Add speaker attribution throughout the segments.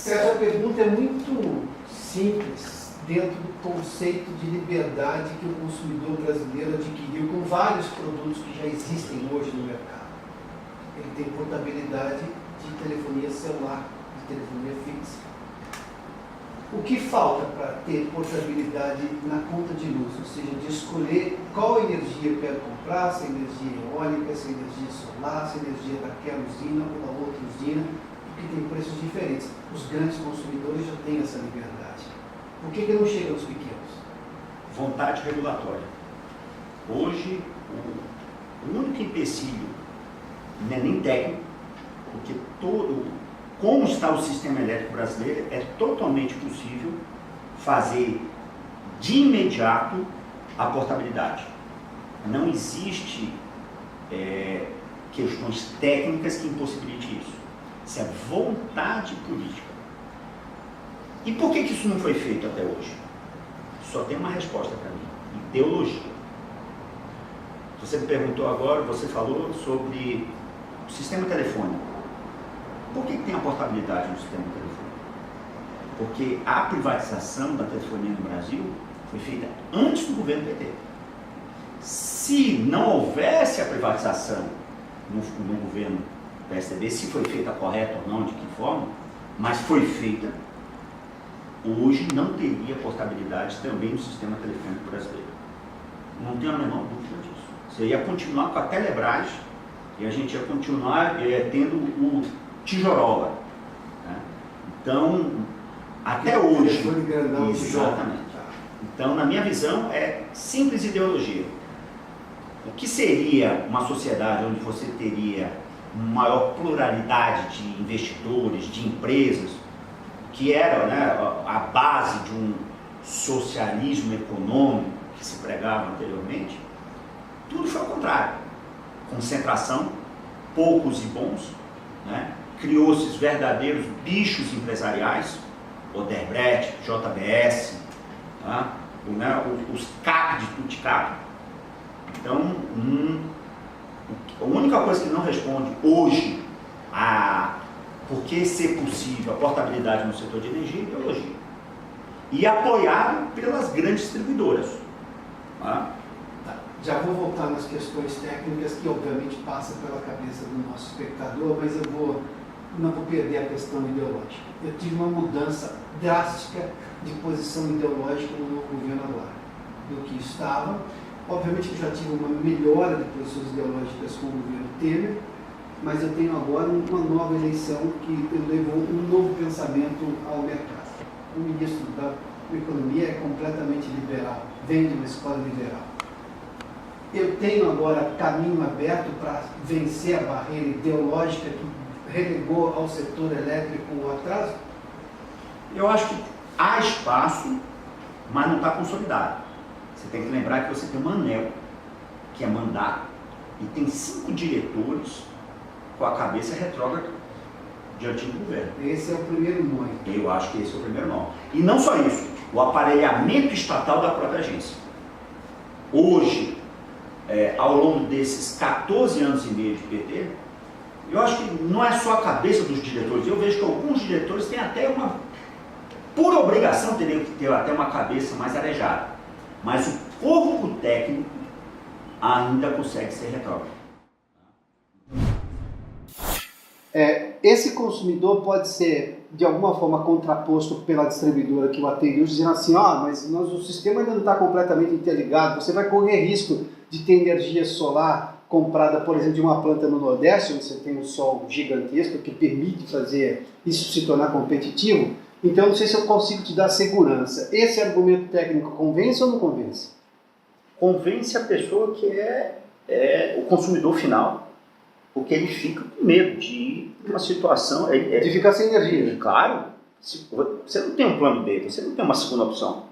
Speaker 1: Essa pergunta é muito simples dentro do conceito de liberdade que o consumidor brasileiro adquiriu com vários produtos que já existem hoje no mercado. Ele tem portabilidade de telefonia celular, de telefonia fixa. O que falta para ter portabilidade na conta de luz? Ou seja, de escolher qual energia eu quero comprar, se é energia eólica, se é energia solar, se é energia daquela usina ou da outra usina, porque tem preços diferentes. Os grandes consumidores já têm essa liberdade. Por que não chega aos pequenos?
Speaker 2: Vontade regulatória. Hoje, o único empecilho não é nem técnico, porque como está o sistema elétrico brasileiro, é totalmente possível fazer de imediato a portabilidade. Não existe questões técnicas que impossibilitem isso. Isso é vontade política. E por que isso não foi feito até hoje? Só tem uma resposta para mim: ideologia. Você me perguntou agora, você falou sobre o sistema telefônico. Por que tem a portabilidade no sistema telefônico? Porque a privatização da telefonia no Brasil foi feita antes do governo PT. Se não houvesse a privatização no governo PSDB, se foi feita correta ou não, de que forma, mas foi feita, hoje não teria portabilidade também no sistema telefônico brasileiro. Não tenho a menor dúvida disso. Você ia continuar com a Telebrás e a gente ia continuar tendo o tijorola. Né? Então, até hoje... Exatamente. Então, na minha visão, é simples ideologia. O que seria uma sociedade onde você teria maior pluralidade de investidores, de empresas, que era, né, a base de um socialismo econômico que se pregava anteriormente? Tudo foi ao contrário. Concentração, poucos e bons, né? Criou-se os verdadeiros bichos empresariais, Odebrecht, JBS, tá? Os CAP de Tuticap. Então, a única coisa que não responde hoje a por que ser possível a portabilidade no setor de energia é ideologia. E apoiado pelas grandes distribuidoras. Tá?
Speaker 1: Já vou voltar nas questões técnicas que obviamente passam pela cabeça do nosso espectador, mas não vou perder a questão ideológica. Eu tive uma mudança drástica de posição ideológica no meu governo agora, do que estava. Obviamente que eu já tive uma melhora de posições ideológicas com o governo Temer, mas eu tenho agora uma nova eleição que levou um novo pensamento ao mercado. O ministro da Economia é completamente liberal, vem de uma escola liberal. Eu tenho agora caminho aberto para vencer a barreira ideológica que relegou ao setor elétrico o atraso?
Speaker 2: Eu acho que há espaço, mas não está consolidado. Você tem que lembrar que você tem uma ANEEL, que é mandato, e tem 5 diretores com a cabeça retrógrada diante do governo.
Speaker 1: Esse é o primeiro nó.
Speaker 2: Eu acho que esse é o primeiro nó. E não só isso, o aparelhamento estatal da própria agência. Hoje, ao longo desses 14 anos e meio de PT, eu acho que não é só a cabeça dos diretores, eu vejo que alguns diretores têm até por obrigação, teriam que ter até uma cabeça mais arejada. Mas o corpo técnico ainda consegue ser retrógrado.
Speaker 1: Esse consumidor pode ser, de alguma forma, contraposto pela distribuidora que o atendeu, dizendo assim, mas o sistema ainda não está completamente interligado, você vai correr risco de ter energia solar comprada, por exemplo, de uma planta no Nordeste, onde você tem um sol gigantesco que permite fazer isso se tornar competitivo. Então, não sei se eu consigo te dar segurança. Esse argumento técnico convence ou não convence?
Speaker 2: Convence a pessoa que é o consumidor final, porque ele fica com medo de uma situação...
Speaker 1: de ficar sem energia.
Speaker 2: Claro. Você não tem um plano B, você não tem uma segunda opção.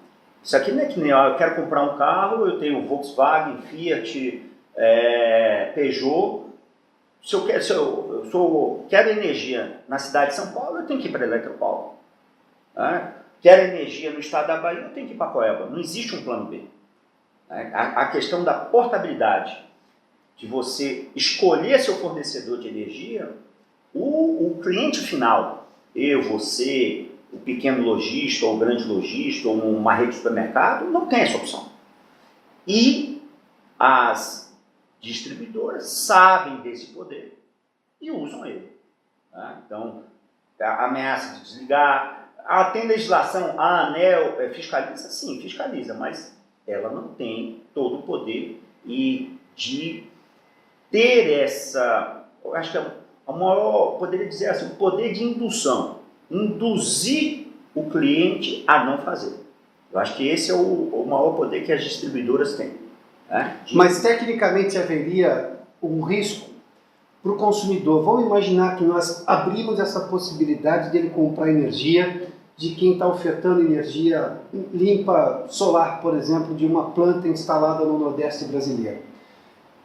Speaker 2: Isso aqui não é que nem, eu quero comprar um carro, eu tenho Volkswagen, Fiat, Peugeot. Se eu quero energia na cidade de São Paulo, eu tenho que ir para Eletropaulo. Quero energia no estado da Bahia, eu tenho que ir para Coelba. Não existe um plano B. A questão da portabilidade, de você escolher seu fornecedor de energia, o cliente final, eu, você, o pequeno lojista, ou o grande lojista, ou uma rede de supermercado, não tem essa opção. E as distribuidoras sabem desse poder e usam ele. Tá? Então, a ameaça de desligar. Tem legislação, a ANEEL fiscaliza? Sim, fiscaliza, mas ela não tem todo o poder e de ter essa, eu acho que é o maior, poderia dizer assim, o poder de indução, induzir o cliente a não fazer. Eu acho que esse é o maior poder que as distribuidoras têm. Né?
Speaker 1: Mas tecnicamente haveria um risco para o consumidor. Vamos imaginar que nós abrimos essa possibilidade dele comprar energia de quem está ofertando energia limpa solar, por exemplo, de uma planta instalada no Nordeste brasileiro.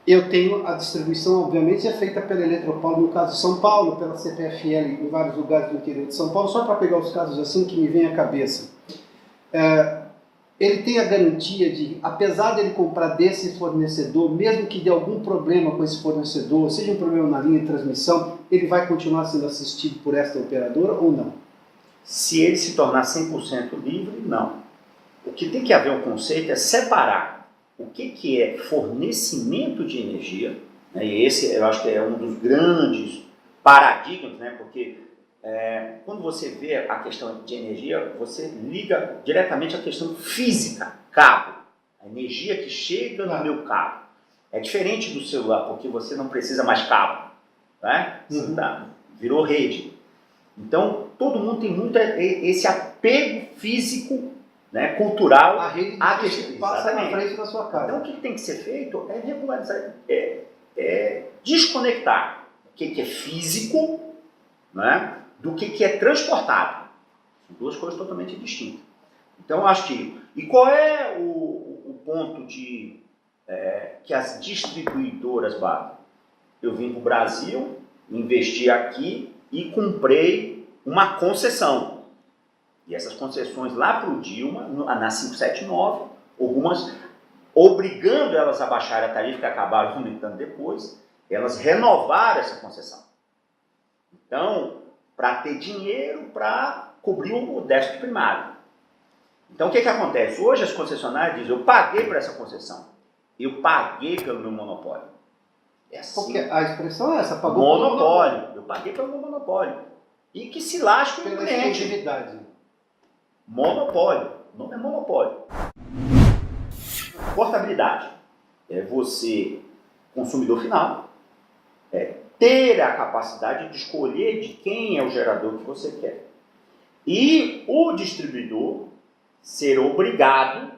Speaker 1: Eu tenho a distribuição, obviamente, é feita pela Eletropaulo, no caso de São Paulo, pela CPFL em vários lugares do interior de São Paulo, só para pegar os casos assim que me vem à cabeça. Ele tem a garantia de, apesar de ele comprar desse fornecedor, mesmo que dê algum problema com esse fornecedor, seja um problema na linha de transmissão, ele vai continuar sendo assistido por esta operadora ou não?
Speaker 2: Se ele se tornar 100% livre, não. O que tem que haver um conceito é separar o que é fornecimento de energia, né? E esse eu acho que é um dos grandes paradigmas, né? Porque quando você vê a questão de energia, você liga diretamente à questão física, cabo, a energia que chega no meu cabo. É diferente do celular, porque você não precisa mais cabo, né? Virou rede. Então, todo mundo tem muito esse apego físico, né, cultural
Speaker 1: a rede
Speaker 2: à questão.
Speaker 1: passa na frente da sua casa.
Speaker 2: Então, o que tem que ser feito é regularizar, desconectar o que é físico, né, do que é transportável. São duas coisas totalmente distintas. Então, eu acho que... E qual é o ponto que as distribuidoras batem? Eu vim para o Brasil, investi aqui e comprei uma concessão. E essas concessões lá para o Dilma, na 579, algumas obrigando elas a baixar a tarifa, que acabaram aumentando depois, elas renovaram essa concessão. Então, para ter dinheiro para cobrir o déficit primário. Então, o que acontece? Hoje as concessionárias dizem, eu paguei por essa concessão, eu paguei pelo meu monopólio. É assim.
Speaker 1: Porque a expressão é essa, pagou
Speaker 2: monopólio. Eu paguei pelo meu monopólio. E que se lasque o cliente. Monopólio. O nome é monopólio. Portabilidade. É você, consumidor final, ter a capacidade de escolher de quem é o gerador que você quer. E o distribuidor ser obrigado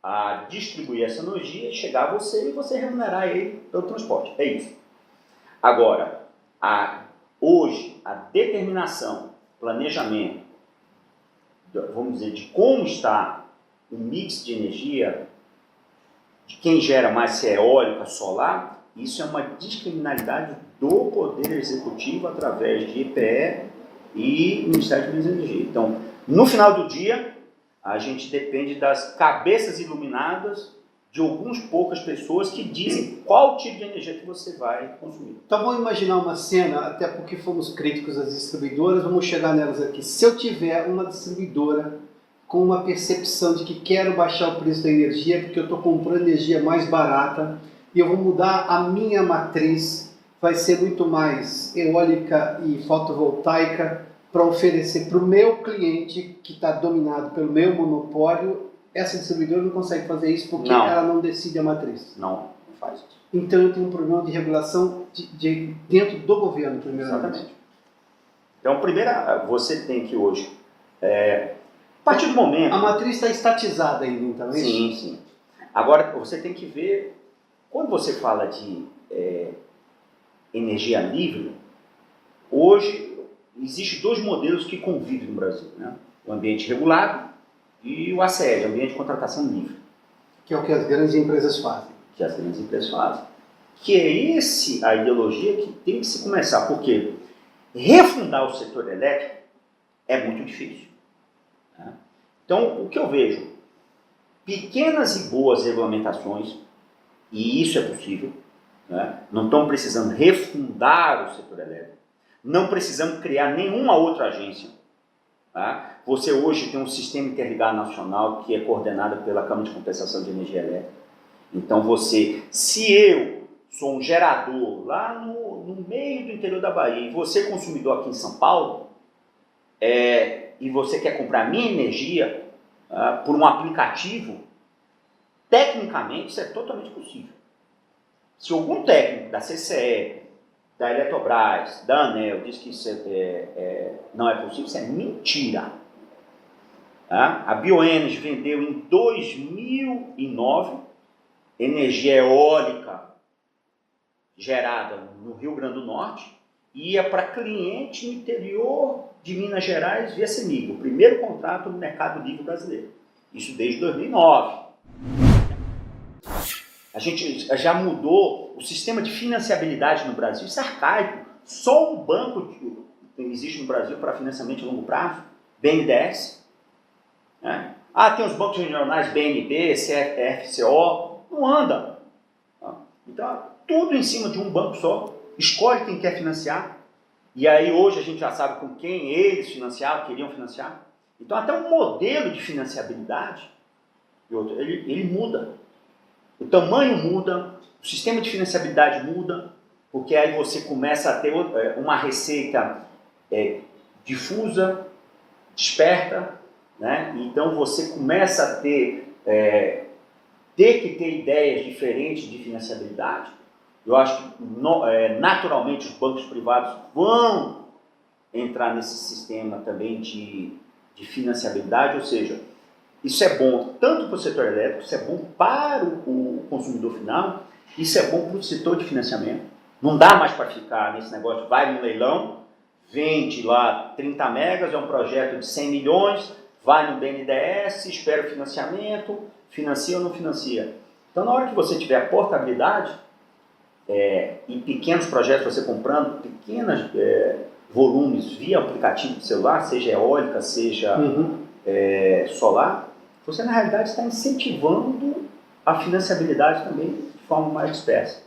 Speaker 2: a distribuir essa energia, chegar a você e você remunerar ele pelo transporte. É isso. Agora, hoje, a determinação, planejamento, vamos dizer, de como está o mix de energia, de quem gera mais, se é eólica, solar, isso é uma discriminalidade do Poder Executivo através de EPE e Ministério de Minas e Energia. Então, no final do dia, a gente depende das cabeças iluminadas de algumas poucas pessoas que dizem qual tipo de energia que você vai consumir.
Speaker 1: Então vamos imaginar uma cena, até porque fomos críticos às distribuidoras, vamos chegar nelas aqui. Se eu tiver uma distribuidora com uma percepção de que quero baixar o preço da energia porque eu estou comprando energia mais barata e eu vou mudar a minha matriz, vai ser muito mais eólica e fotovoltaica para oferecer para o meu cliente que está dominado pelo meu monopólio, essa distribuidora não consegue fazer isso porque ela não decide a matriz.
Speaker 2: Não faz isso.
Speaker 1: Então eu tenho um problema de regulação dentro do governo, primeiramente.
Speaker 2: Exatamente. Então, primeiro, você tem que hoje, a partir do momento...
Speaker 1: A matriz está estatizada ainda, então, é isso?
Speaker 2: Sim, sim. Agora, você tem que ver, quando você fala de energia livre, hoje existem dois modelos que convivem no Brasil, né? O ambiente regulado e o ACL, Ambiente de Contratação Livre.
Speaker 1: Que é o que as grandes empresas fazem.
Speaker 2: Que as grandes empresas fazem. Que é a ideologia que tem que se começar, porque refundar o setor elétrico é muito difícil. Né? Então, o que eu vejo? Pequenas e boas regulamentações, e isso é possível, né? Não estão precisando refundar o setor elétrico, Não precisamos criar nenhuma outra agência. Tá? Você hoje tem um sistema interligado nacional que é coordenado pela Câmara de Compensação de Energia Elétrica. Então se eu sou um gerador lá no meio do interior da Bahia e você é consumidor aqui em São Paulo, e você quer comprar minha energia por um aplicativo, tecnicamente isso é totalmente possível. Se algum técnico da CCE, da Eletrobras, da ANEEL diz que isso não é possível, isso é mentira. A Bioenergy vendeu em 2009 energia eólica gerada no Rio Grande do Norte e ia para cliente no interior de Minas Gerais via CEMIG, o primeiro contrato no mercado livre brasileiro. Isso desde 2009. A gente já mudou o sistema de financiabilidade no Brasil, isso é arcaico. Só um banco que existe no Brasil para financiamento de longo prazo, BNDES. Né? Tem os bancos regionais BNB, CFCO, não anda. Então, tudo em cima de um banco só, escolhe quem quer financiar, e aí hoje a gente já sabe com quem eles financiaram, queriam financiar. Então, até o modelo de financiabilidade, ele muda. O tamanho muda, o sistema de financiabilidade muda, porque aí você começa a ter uma receita difusa, desperta, né? Então você começa a ter que ter ideias diferentes de financiabilidade. Eu acho que naturalmente os bancos privados vão entrar nesse sistema também de financiabilidade, ou seja, isso é bom tanto para o setor elétrico, isso é bom para o consumidor final, isso é bom para o setor de financiamento. Não dá mais para ficar nesse negócio, vai no leilão, vende lá 30 megas, é um projeto de 100 milhões, vai no BNDES, espera o financiamento, financia ou não financia. Então, na hora que você tiver a portabilidade, em pequenos projetos, você comprando pequenos volumes via aplicativo de celular, seja eólica, seja solar, você na realidade está incentivando a financiabilidade também de forma mais dispersa.